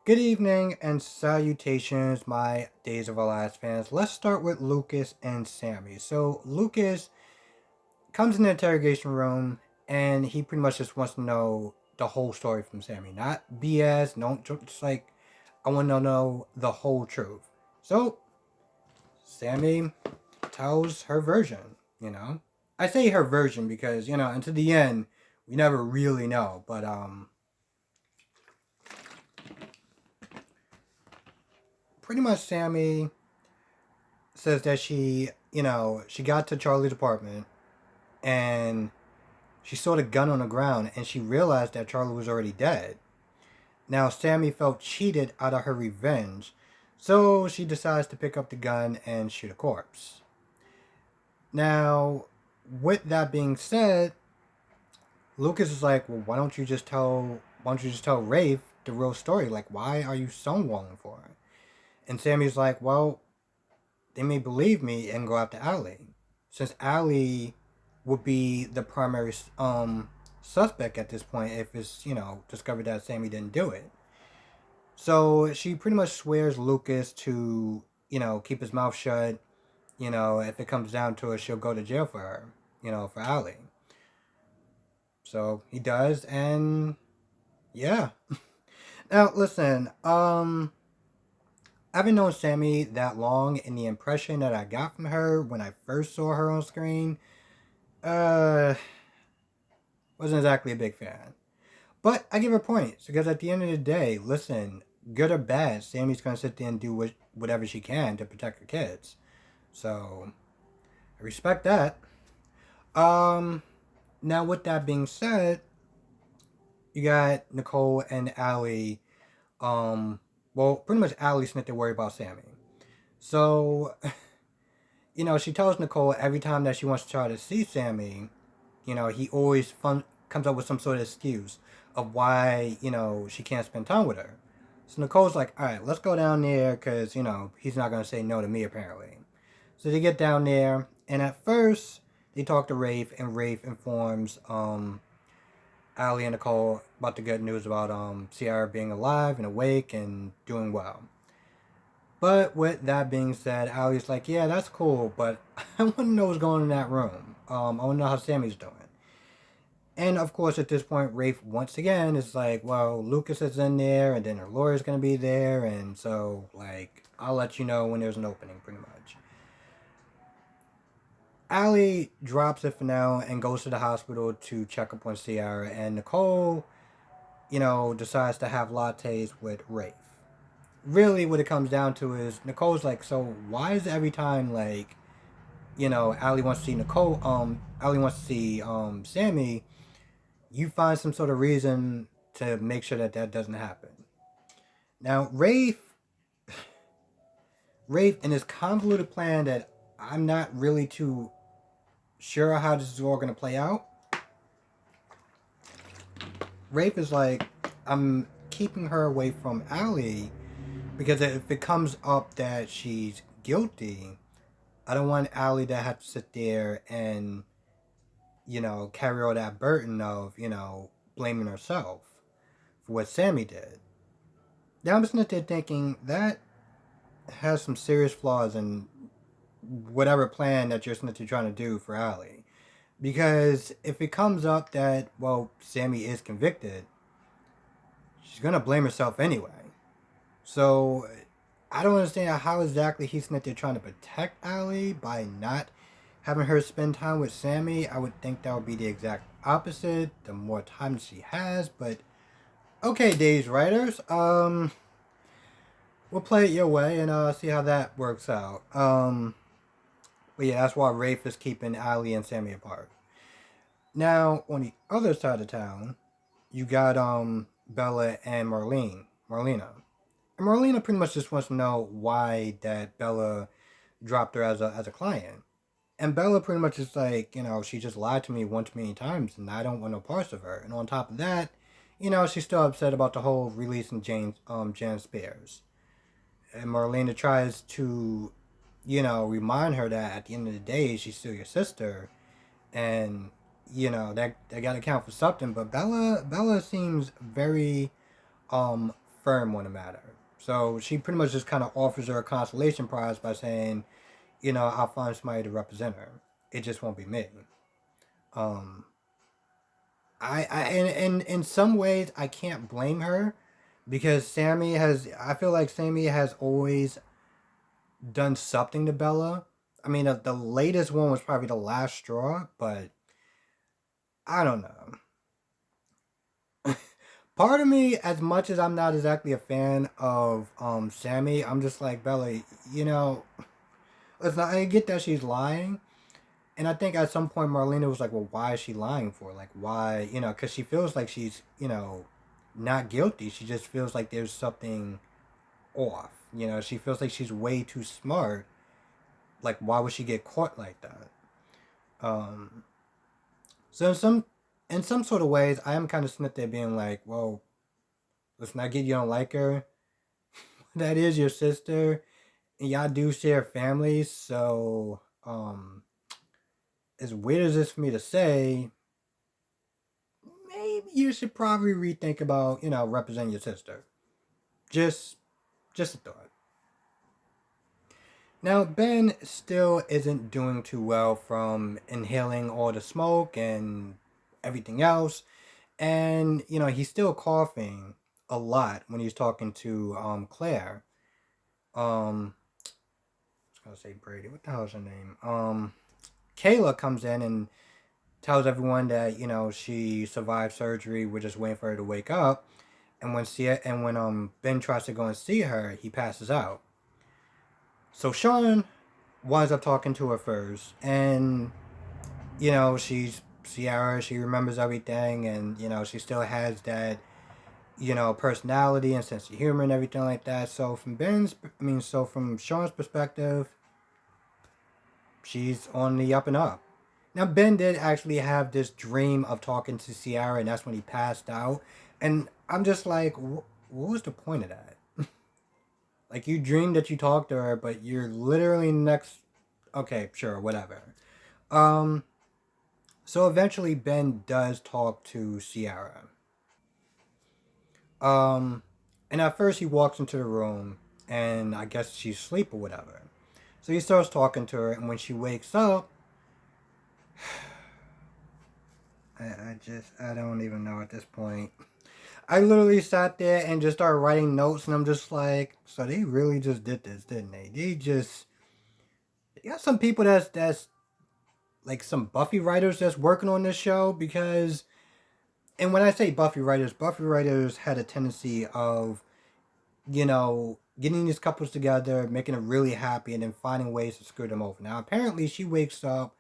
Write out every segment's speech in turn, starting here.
Good evening and salutations, my Days of Our Lives fans. Let's start with Lucas and Sammy. So, Lucas comes in the interrogation room and he pretty much just wants to know the whole story from Sammy. Not BS, no, just like, I want to know the whole truth. So, Sammy tells her version. I say her version because, until the end, we never really know. But, pretty much Sammy says that she got to Charlie's apartment and she saw the gun on the ground and she realized that Charlie was already dead. Now, Sammy felt cheated out of her revenge, so she decides to pick up the gun and shoot a corpse. Now, with that being said, Lucas is like, well, why don't you just tell Rafe the real story? Like, why are you stonewalling for her? And Sammy's like, well, they may believe me and go after Allie, since Allie would be the primary suspect at this point if it's discovered that Sammy didn't do it. So she pretty much swears Lucas to keep his mouth shut. If it comes down to it, she'll go to jail for her. For Allie. So he does, and yeah. Now listen, I haven't known Sammy that long, and the impression that I got from her when I first saw her on screen, uh, wasn't exactly a big fan. But I give her points because at the end of the day, listen, good or bad, Sammy's gonna sit there and do whatever she can to protect her kids. So I respect that. Um, Now with that being said, you got Nicole and Allie. Well, pretty much Allie's not to worry about Sammy. So she tells Nicole every time that she wants to try to see Sammy, he always comes up with some sort of excuse of why, she can't spend time with her. So Nicole's like, all right, let's go down there because, he's not going to say no to me apparently. So they get down there, and at first they talk to Rafe, and Rafe informs Allie and Nicole about the good news about Ciara being alive and awake and doing well. But with that being said, Allie's like, yeah, that's cool, but I want to know what's going on in that room. I want to know how Sammy's doing. And of course, at this point, Rafe once again is like, well, Lucas is in there, and then her lawyer's going to be there, and so, like, I'll let you know when there's an opening, pretty much. Allie drops it for now and goes to the hospital to check up on Ciara, and Nicole, decides to have lattes with Rafe. Really, what it comes down to is Nicole's like, so why is it every time, like, Allie wants to see Allie wants to see Sammy, you find some sort of reason to make sure that that doesn't happen. Now, Rafe, in his convoluted plan that I'm not really too sure how this is all going to play out, Rafe is like, I'm keeping her away from Allie because if it comes up that she's guilty, I don't want Allie to have to sit there and, carry all that burden of, blaming herself for what Sammy did. Now I'm sitting there thinking that has some serious flaws in whatever plan that you're sitting there trying to do for Allie. Because if it comes up that, well, Sammy is convicted, she's going to blame herself anyway. So I don't understand how exactly he's sitting there trying to protect Allie by not having her spend time with Sammy. I would think that would be the exact opposite. The more time she has, but okay, Days writers. We'll play it your way and see how that works out. But yeah, that's why Rafe is keeping Allie and Sammy apart. Now on the other side of town, you got Bella and Marlena. And Marlena pretty much just wants to know why that Bella dropped her as a client. And Bella pretty much is like, she just lied to me one too many times and I don't want no parts of her. And on top of that, she's still upset about the whole releasing Jan Spears. And Marlena tries to, remind her that at the end of the day, she's still your sister. And, that gotta count for something. But Bella seems very firm on the matter. So she pretty much just kind of offers her a consolation prize by saying, I'll find somebody to represent her. It just won't be me. Um, and in some ways, I can't blame her because I feel like Sammy has always done something to Bella. I mean, the latest one was probably the last straw, but I don't know. Part of me, as much as I'm not exactly a fan of Sammy, I'm just like, Bella, you know, I get that she's lying. And I think at some point Marlena was like, well, why is she lying for? Like, why, because she feels like she's, not guilty. She just feels like there's something off. She feels like she's way too smart. Like, why would she get caught like that? Um, so in some sort of ways, I am kind of snipped there being like, well, listen, I get you don't like her. That is your sister. And y'all do share families. So, as weird as this for me to say, maybe you should probably rethink about, representing your sister. Just just a thought. Now Ben still isn't doing too well from inhaling all the smoke and everything else. And, he's still coughing a lot when he's talking to Claire. I was gonna say Brady. What the hell is her name? Kayla comes in and tells everyone that, she survived surgery. We're just waiting for her to wake up. And when Ben tries to go and see her, he passes out. So Sean winds up talking to her first, and she's Sierra. She remembers everything, and she still has that personality and sense of humor and everything like that. So from Sean's perspective, she's on the up and up. Now Ben did actually have this dream of talking to Sierra, and that's when he passed out. And I'm just like, what was the point of that? Like you dreamed that you talked to her, but you're literally next. Okay, sure, whatever. Um, so eventually Ben does talk to Sierra. Um, and at first he walks into the room, and I guess she's asleep or whatever. So he starts talking to her, and when she wakes up, I don't even know at this point. I literally sat there and just started writing notes, and I'm just like, so they really just did this, didn't they? They got some people that's like some Buffy writers that's working on this show because, and when I say Buffy writers had a tendency of, getting these couples together, making them really happy, and then finding ways to screw them over. Now, apparently, she wakes up,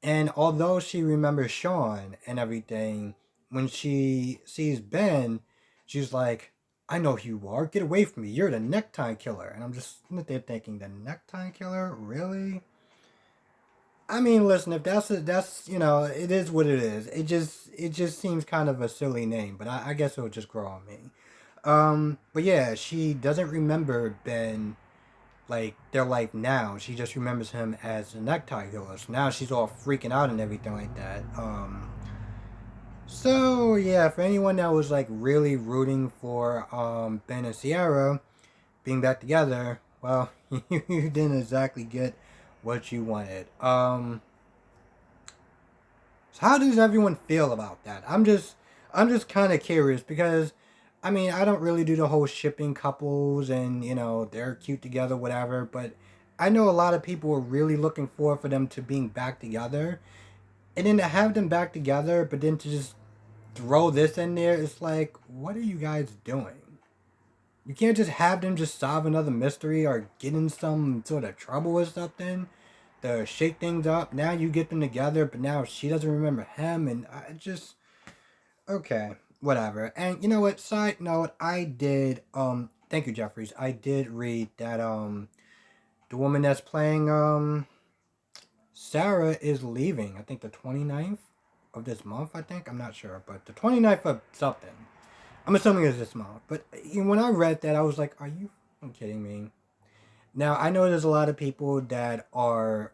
and although she remembers Sean and everything, when she sees Ben, she's like, I know who you are. Get away from me. You're the necktie killer. And I'm just sitting there thinking, the necktie killer? Really? I mean, listen, if that's it is what it is. It just seems kind of a silly name, but I guess it'll just grow on me. But yeah, she doesn't remember Ben like their life now. She just remembers him as a necktie killer. So now she's all freaking out and everything like that. So yeah, for anyone that was like really rooting for Ben and Sierra being back together, well, you didn't exactly get what you wanted. So how does everyone feel about that? I'm just kind of curious because I mean, I don't really do the whole shipping couples and, they're cute together whatever, but I know a lot of people are really looking forward for them to being back together. And then to have them back together, but then to just throw this in there, it's like, what are you guys doing? You can't just have them just solve another mystery or get in some sort of trouble or something to shake things up. Now you get them together, but now she doesn't remember him, and I just okay, whatever. And you know what? Side note, I did thank you, Jeffries. I did read that the woman that's playing Sarah is leaving. I think the 29th of this month. I think I'm not sure, but the 29th of something. I'm assuming it's this month. But when I read that, I was like, "Are you kidding me?" Now I know there's a lot of people that are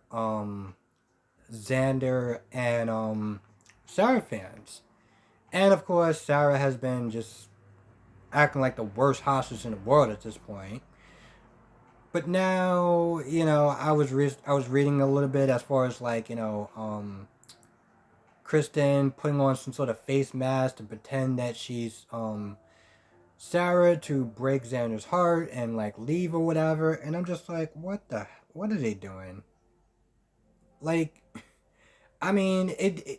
Xander and Sarah fans, and of course Sarah has been just acting like the worst hostage in the world at this point. But now, I was reading a little bit as far as like, Kristen putting on some sort of face mask to pretend that she's Sarah to break Xander's heart and like leave or whatever, and I'm just like, what are they doing? Like, I mean,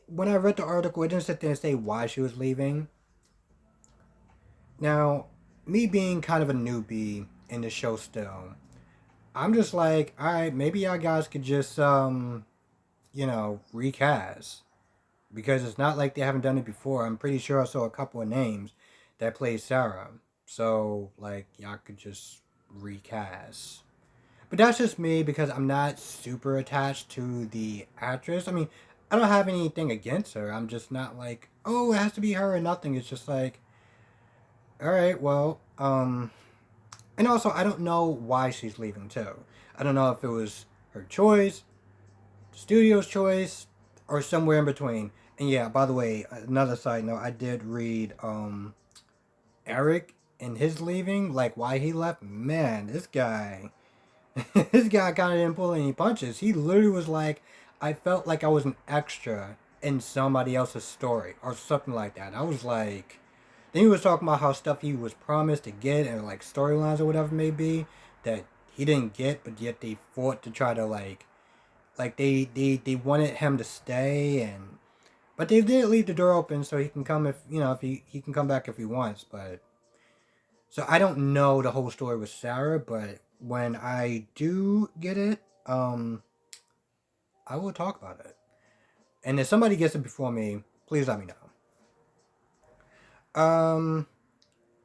when I read the article, it didn't sit there and say why she was leaving. Now, me being kind of a newbie in the show still, I'm just like, all right, maybe y'all guys could just recast, because it's not like they haven't done it before. I'm pretty sure I saw a couple of names that played Sarah. So, like, y'all could just recast. But that's just me because I'm not super attached to the actress. I mean, I don't have anything against her. I'm just not like, oh, it has to be her or nothing. It's just like, all right, well, and also I don't know why she's leaving too. I don't know if it was her choice, the studio's choice, or somewhere in between. And yeah, by the way, another side note, I did read Eric and his leaving, like why he left. Man, this guy, this guy kind of didn't pull any punches. He literally was like, I felt like I was an extra in somebody else's story or something like that. I was like, then he was talking about how stuff he was promised to get and like storylines or whatever it may be that he didn't get, but yet they fought to try to like they wanted him to stay, and but they did leave the door open so he can come if if he can come back if he wants. But so I don't know the whole story with Sarah, but when I do get it, I will talk about it. And if somebody gets it before me, please let me know.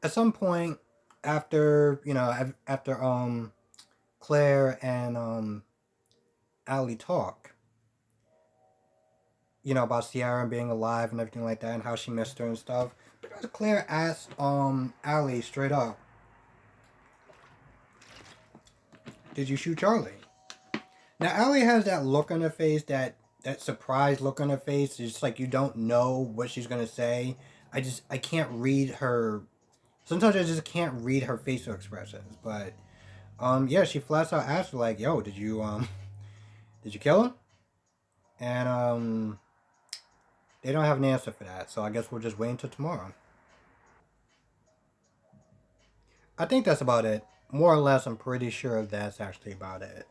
At some point after after Claire and Allie talk, about Ciara being alive and everything like that and how she missed her and stuff. Because Claire asked Allie straight up, "Did you shoot Charlie?" Now Allie has that look on her face, that surprised look on her face. It's just like you don't know what she's gonna say. I can't read her. Sometimes I just can't read her facial expressions. But yeah, she flat out asked her like, "Yo, did you kill him?" And they don't have an answer for that. So I guess we'll just wait until tomorrow. I think that's about it. More or less, I'm pretty sure that's actually about it.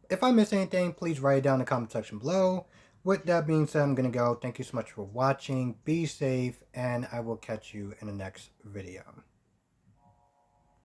If I miss anything, please write it down in the comment section below. With that being said, I'm gonna go. Thank you so much for watching. Be safe, and I will catch you in the next video.